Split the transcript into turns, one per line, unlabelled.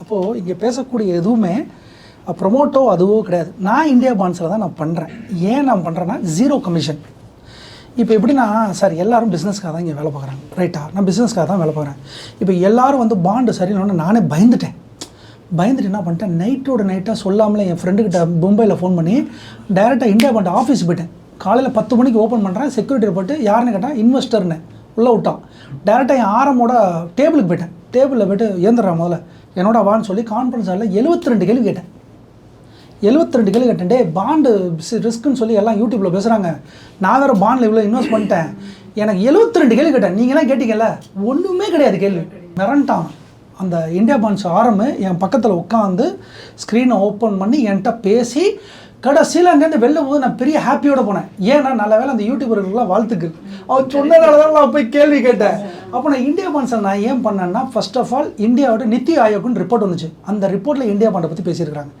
அப்போது இங்கே பேசக்கூடிய எதுவுமே ப்ரொமோட்டோ அதுவோ கிடையாது. நான் இந்தியா பாண்ட்ஸில் தான் நான் பண்ணுறேன். ஏன் நான் பண்ணுறேன்னா 0 கமிஷன். இப்போ எப்படின்னா சார் எல்லோரும் பிஸ்னஸ்க்காக தான் இங்கே வேலை பார்க்குறாங்க, ரைட்டா? நான் பிஸ்னஸ்க்காக தான் வேலை பார்க்குறேன். இப்போ எல்லோரும் வந்து பாண்டு சரியில்லைன்னு நானே பயந்துட்டு என்ன பண்ணிட்டேன், நைட்டோட நைட்டாக சொல்லாமலே என் ஃப்ரெண்டுக்கிட்ட மும்பையில் ஃபோன் பண்ணி டைரெக்டாக இந்தியா பாண்ட் ஆஃபீஸ் போயிட்டேன். காலையில் 10 மணிக்கு ஓப்பன் பண்ணுறேன். செக்யூரிட்டி போட்டு யாருன்னு கேட்டால் இன்வெஸ்டர்னு உள்ளே விட்டான். டேரெக்டாக என் ஆரமோட டேபிளுக்கு போயிட்டேன். டேபிளில் போய்ட்டு ஏந்திரேன் முதல்ல என்னோட வான்னு சொல்லி கான்ஃபரன்ஸ் ஹாலில் 72 கேள்வி கேட்டேன். 72 கேள்வி கேட்டேன். டே பாண்டு ரிஸ்க்குன்னு சொல்லி எல்லாம் யூடியூப்பில் பேசுகிறாங்க, நான் வேறு பாண்டில் இவ்வளோ இன்வெஸ்ட் பண்ணிட்டேன், எனக்கு 72 கேள்வி கேட்டேன். நீங்களாம் கேட்டிங்கல்ல, ஒன்றுமே கிடையாது கேள்வி. மிரண்டான். அந்த இந்தியா பாண்ட்ஸ் ஆரம்பு என் பக்கத்தில் உட்காந்து ஸ்க்ரீனை ஓப்பன் பண்ணி என்கிட்ட பேசி கடைசியில் அங்கேருந்து வெளில போது நான் பெரிய ஹாப்பியோடு போனேன். ஏன்னா நல்ல வேலை அந்த யூடியூபர்கள்லாம் வாழ்த்துக்கள், அவர் சொன்னதால தான் நான் போய் கேள்வி கேட்டேன். அப்போ நான் இந்தியா பாண்ட்ஸை நான் ஏன் பண்ணேன்னா, ஃபர்ஸ்ட் ஆஃப் ஆல் இந்தியாவோட நித்தி ஆயோக்னு ரிப்போர்ட் வந்துச்சு. அந்த ரிப்போர்ட்டில் இந்தியா பாண்டை பற்றி பேசியிருக்கிறாங்க.